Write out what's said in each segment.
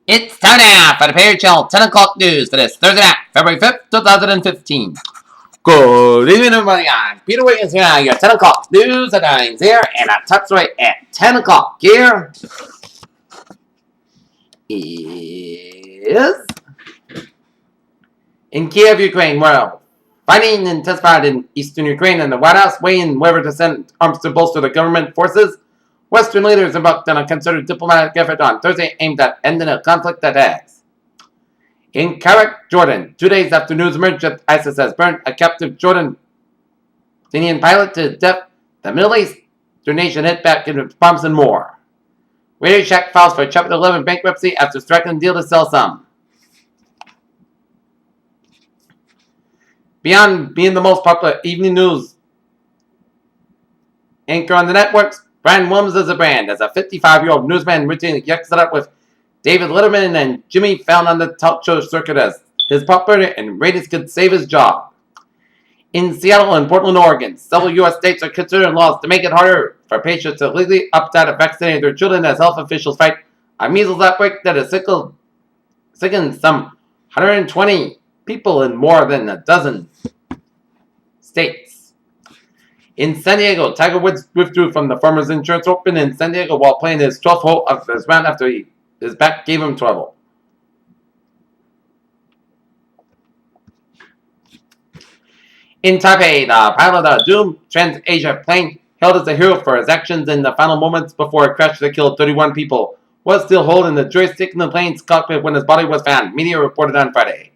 It's time now for the Perry Channel 10 o'clock news for this Thursday night, February 5th, 2015. Good evening, everybody. I'm Peter Wiggins here. Your 10 o'clock news headlines here, and our top story at 10 o'clock here is in Kiev, Ukraine, where fighting intensified in eastern Ukraine, and the White House weighing whether to send arms to bolster the government forces. Western leaders embarked on a concerted diplomatic effort on Thursday aimed at ending a conflict that has. In Karak, Jordan, 2 days after news emerged that ISIS has burned a captive Jordanian pilot to death, the Middle Eastern nation hit back in bombs and more. Radio Shack files for Chapter 11 bankruptcy after striking a deal to sell some. Beyond being the most popular evening news anchor on the networks, Brian Williams is a brand as a 55-year-old newsman routinely yucks it up with David Letterman and Jimmy Fallon on the talk show circuit as his popularity and ratings could save his job. In Seattle and Portland, Oregon, several U.S. states are considering laws to make it harder for patients to legally opt out of vaccinating their children as health officials fight a measles outbreak that has sickened some 120 people in more than a dozen states. In San Diego, Tiger Woods withdrew from the Farmers Insurance Open in San Diego while playing his 12th hole of his round after his back gave him trouble. In Taipei, the pilot of a doomed Trans-Asia plane, hailed as a hero for his actions in the final moments before a crash that killed 31 people, was still holding the joystick in the plane's cockpit when his body was found, media reported on Friday.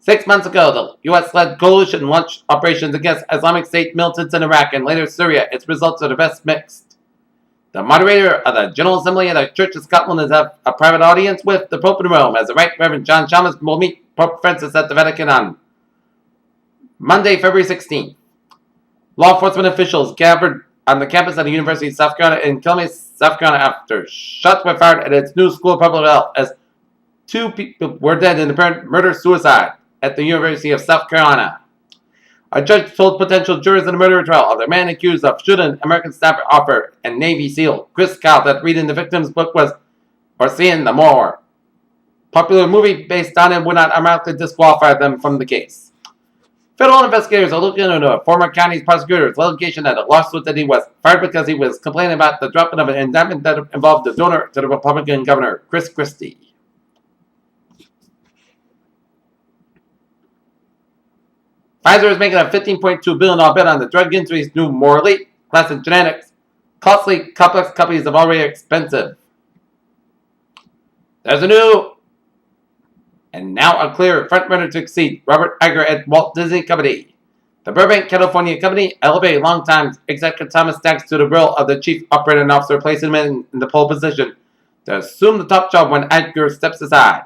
6 months ago, the U.S.-led coalition launched operations against Islamic State militants in Iraq and later Syria. Its results are the best mixed. The moderator of the General Assembly of the Church of Scotland has had a private audience with the Pope in Rome, as the Right Reverend John Chalmers will meet Pope Francis at the Vatican on Monday, February 16th. Law enforcement officials gathered on the campus of the University of South Carolina in Columbia, South Carolina, after shots were fired at its new school of public health, as 2 people were dead in apparent murder-suicide at the University of South Carolina. A judge told potential jurors in the murder trial of the man accused of shooting American staff officer and Navy SEAL Chris Kyle that reading the victim's book or seeing the more popular movie based on it would not automatically disqualify them from the case. Federal investigators are looking into a former county prosecutor's allegation that a lawsuit that he was fired because he was complaining about the dropping of an indictment that involved the donor to the Republican governor, Chris Christie. Pfizer is making a $15.2 billion bet on the drug industry's new more elite class of genetics. Costly, complex companies are already expensive. There's a new and now a clear frontrunner to exceed Robert Iger at Walt Disney Company. The Burbank, California company elevated longtime executive Thomas Staggs to the role of the chief operating officer, placing him in the pole position to assume the top job when Iger steps aside.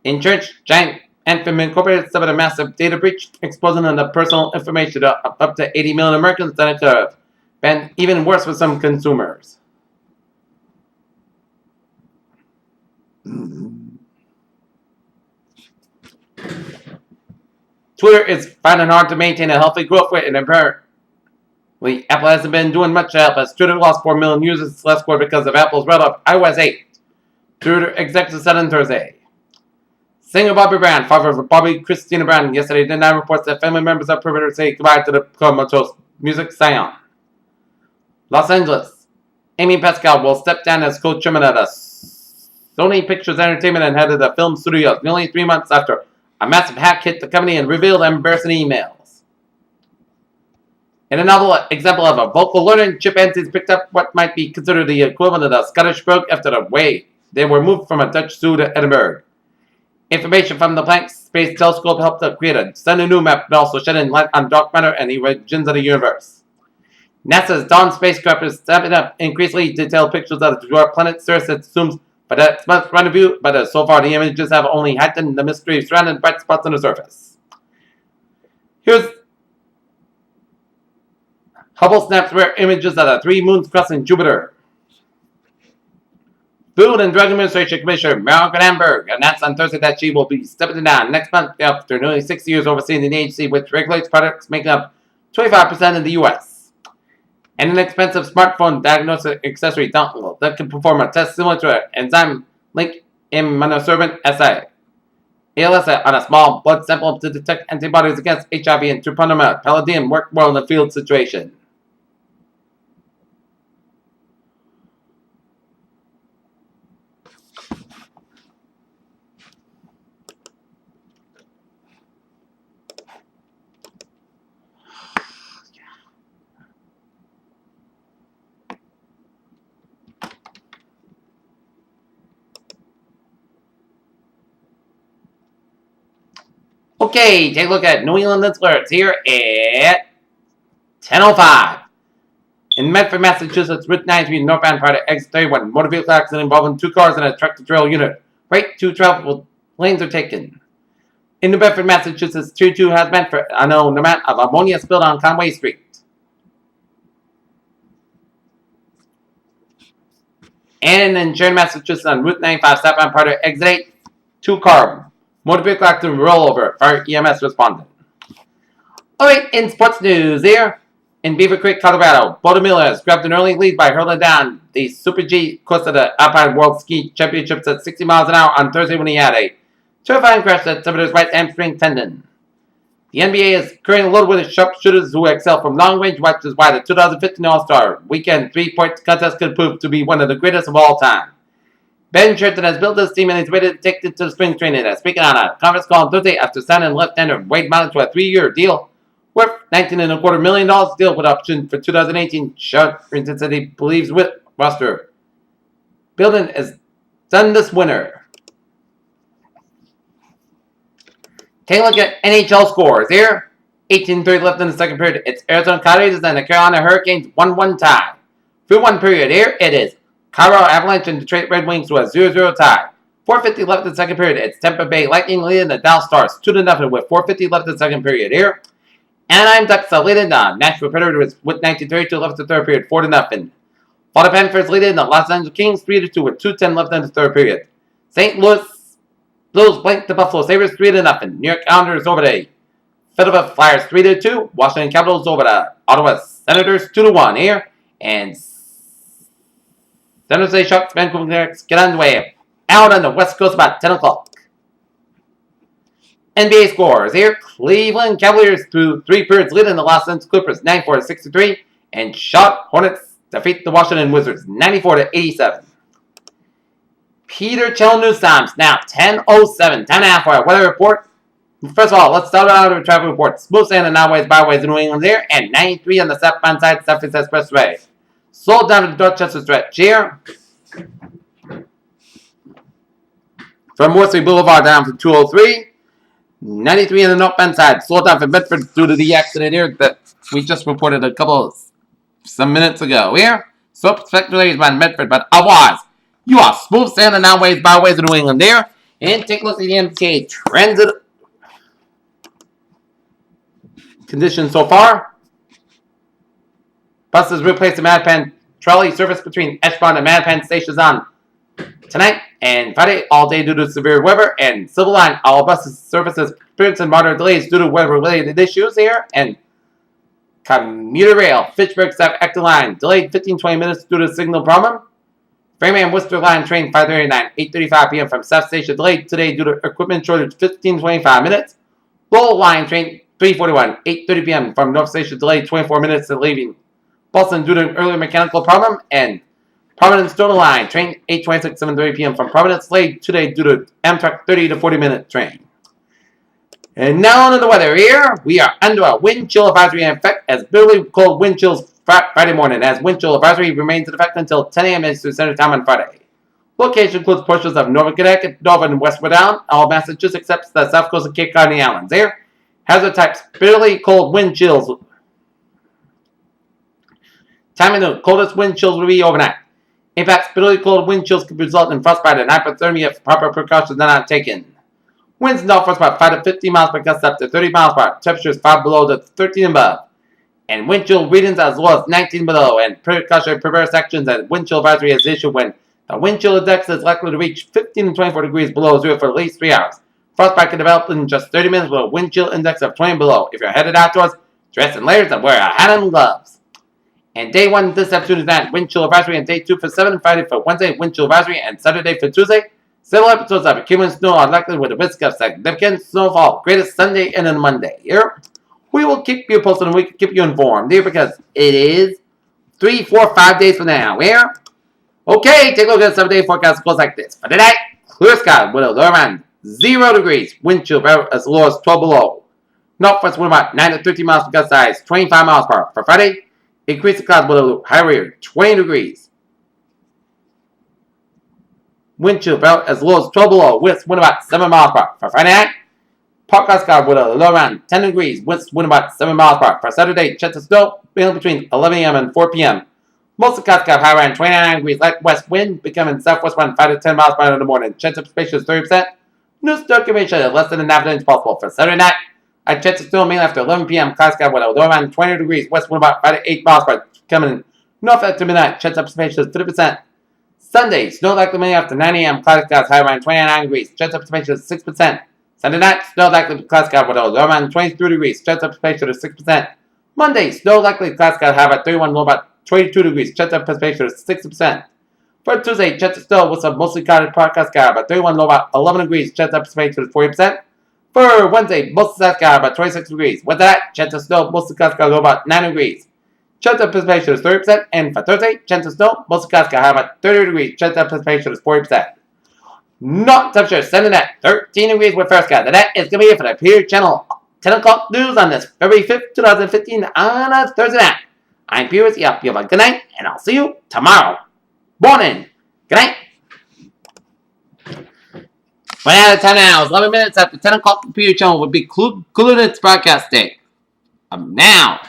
Insurance giant Anthem Incorporated suffered a massive data breach, exposing the personal information of up to 80 million Americans that it could have been even worse for some consumers. Twitter is finding it hard to maintain a healthy growth rate, and apparently Apple hasn't been doing much to help, as Twitter lost 4 million users last quarter because of Apple's rollout of iOS 8. Twitter executives said on Thursday. Singer Bobby Brown, father of Bobby Christina Brown, yesterday denied reports that family members are permitted to say goodbye to the comatose music scion. Los Angeles. Amy Pascal will step down as co-chairman of the Sony Pictures Entertainment and head of the film studios, nearly 3 months after a massive hack hit the company and revealed embarrassing emails. In a novel example of a vocal learning, chimpanzees picked up what might be considered the equivalent of the Scottish brogue after the way they were moved from a Dutch zoo to Edinburgh. Information from the Planck Space Telescope helped to create a stunning new map, but also shed light on dark matter and the origins of the universe. NASA's Dawn spacecraft is snapping up increasingly detailed pictures of the dwarf planet Ceres that zooms but at month's rendezvous, but so far the images have only heightened the mystery surrounding bright spots on the surface. Here's Hubble snaps rare images of the 3 moons crossing Jupiter. Food and Drug Administration Commissioner Margaret Amberg announced on Thursday that she will be stepping down next month after nearly 6 years overseeing the agency, which regulates products making up 25% of the U.S. And an expensive smartphone diagnostic accessory dongle that can perform a test similar to an enzyme link immunosorbent assay. ALS on a small blood sample to detect antibodies against HIV and treponema. Palladium worked well in the field situation. Okay, take a look at New England's alerts here at 10:05. In Medford, Massachusetts, Route 93 northbound prior to exit 31, motor vehicle accident involving 2 cars and a tractor-trailer unit. Right, 2 travel lanes are taken. In New Bedford, Massachusetts, Tier 2 has been for unknown amount of ammonia spilled on Conway Street. And in Sharon, Massachusetts, on Route 95, southbound prior to exit 8, 2 car motor vehicle accident rollover. Fire EMS responded. Alright, in sports news here. In Beaver Creek, Colorado, Bodo Miller has grabbed an early lead by hurling down the Super G course of the Alpine World Ski Championships at 60 miles an hour on Thursday when he had a terrifying crash that severed his right hamstring tendon. The NBA is currently loaded with sharpshooters who excel from long range, which is why the 2015 All-Star Weekend 3-point contest could prove to be one of the greatest of all time. Ben Sherton has built this team and is ready to take it to the spring training. Speaking on a conference call on Thursday after signing left-hander Wade Miley to a 3-year deal worth $19.25 million deal with option for 2018. Sherton said he believes with roster building is done this winter. Take a look at NHL scores here. 18:30 left in the second period. It's Arizona Coyotes and the Carolina Hurricanes 1-1 tie. Through one period here, it is Colorado Avalanche and Detroit Red Wings to a 0-0 tie. 4:50 left in the second period. It's Tampa Bay Lightning leading the Dallas Stars 2-0 with 4:50 left in the second period here. Anaheim Ducks are leading the Nashville Predators with 19:32 left in the third period, 4-0. Florida Panthers leading the Los Angeles Kings 3-2 with 2:10 left in the third period. St. Louis Blues blanked the Buffalo Sabres 3-0. New York Islanders over the Philadelphia Flyers 3-2. Washington Capitals over the Ottawa Senators 2-1 here. And San Jose Sharks Vancouver Canucks get underway out on the West Coast about 10 o'clock. NBA scores here. Cleveland Cavaliers through 3 periods leading the Los Angeles Clippers 94-63. And Charlotte Hornets defeat the Washington Wizards 94-87. Peter Chell News Times now 10:07. Time now for a weather report. First of all, let's start out with a traffic report. Smooth sailing on highways, byways in New England there, and 93 on the southbound side, Southeast Expressway. Slow down to the Dorchester stretch here. From Worcester Boulevard down to 203. 93 on the northbound side. Slow down from Bedford due to the accident here that we just reported some minutes ago here. So speculated by Medford, but otherwise, you are smooth sailing on highways, byways in New England there. And take a look at the MTA transit conditions so far. Buses replaced the Mattapan trolley service between Eshmont and Mattapan stations on tonight and Friday all day due to severe weather. And Silver Line, all buses services experiencing moderate delays due to weather-related issues here. And Commuter Rail, Fitchburg South Acton Line, delayed 15-20 minutes due to signal problem. Framingham Worcester Line train 539, 8:35 p.m. from South Station delayed today due to equipment shortage 15-25 minutes. Lowell Line train 341, 8:30 p.m. from North Station delayed 24 minutes to leaving Boston due to an earlier mechanical problem. And Providence Stoner Line train 8:26, 7:30 p.m. from Providence delayed today due to Amtrak 30 to 40 minute train. And now on to the weather here. We are under a wind chill advisory in effect as bitterly cold wind chills Friday morning, as wind chill advisory remains in effect until 10 a.m. Eastern Standard Time on Friday. Location includes portions of Northern Connecticut, Northern and West Rhode Island, all Massachusetts except the south coast of Cape Cod and the Islands. There, hazard types, bitterly cold wind chills. Time in the coldest wind chills will be overnight. In fact, bitterly cold wind chills could result in frostbite and hypothermia if proper precautions are not taken. Winds in north about 5 to 50 miles per gust up to 30 miles per hour. Temperatures 5 below to 13 above. And wind chill readings as low as 19 below. And precautionary perverse actions and wind chill advisory is issued when the wind chill index is likely to reach 15 to 24 degrees below zero for at least 3 hours. Frostbite can develop in just 30 minutes with a wind chill index of 20 below. If you're headed outdoors, dress in layers and wear a hat and gloves. And day 1 this afternoon is night, wind chill advisory, and day 2 for 7 Friday for Wednesday, wind chill advisory, and Saturday for Tuesday, Several episodes of accumulating snow are likely with a risk of significant snowfall, greatest Sunday and then Monday. Here, we will keep you posted and we can keep you informed here because it is 3, 4, 5 days from now. Where? Okay, take a look at the 7-day forecast. Goes like this. For tonight, clear sky with a low around 0 degrees. Wind chill about as low as 12 below. Northwest wind about 9 to 13 miles per gust size, 25 miles per hour. For Friday, increase the clouds with a higher 20 degrees. Wind chill about as low as 12 below. West wind about 7 miles per hour. For Friday night, partcloud sky with a low around 10 degrees. West wind about 7 miles per hour. For Saturday, chance of snow between 11 a.m. and 4 p.m. Most of the clouds sky high around 29 degrees. Light west wind becoming southwest wind 5 to 10 miles per hour in the morning. Chance of precipitation is 30%. New snow accumulation is less than an half inch possible. For Saturday night, a chance of snow mainly after 11 p.m. Cloud sky with a low around 20 degrees. West wind about 5 to 8 miles per hour. Coming north after midnight. Chance of precipitation is 30%. Sunday, snow likely mainly after 9 a.m. Cloud skies high around 29 degrees. Chance of precipitation is 6%. Sunday night, snow likely cloud sky with a low around 23 degrees. Chance of precipitation is 6%. Monday, snow likely cloud sky high about 31, low about 22 degrees. Chance of precipitation is 60%. For Tuesday, chance of snow with some mostly cloudy cloud sky about 31, low about 11 degrees. Chance of precipitation is 40%. For Wednesday, mostly cloud sky about 26 degrees. With that, chance of snow mostly cloud sky low about 9 degrees. Chance of precipitation is 30%, and for Thursday, chance of snow, mostly clouds sky high about 30 degrees. Chance of precipitation is 40%. Not temperature setting at 13 degrees with first sky. That is going to be it for the Peer Channel 10 o'clock news on this February 5th, 2015 on a Thursday night. I'm Peer with you. You have a good night, and I'll see you tomorrow morning. Good night. Right out of time now. It's 11 minutes after 10 o'clock. The Peer Channel will be concluding its broadcast day. Now.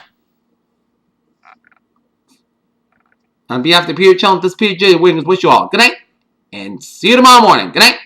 On behalf of the Peer Channel, this is PJ Wiggins. Wish you all good night, and see you tomorrow morning. Good night.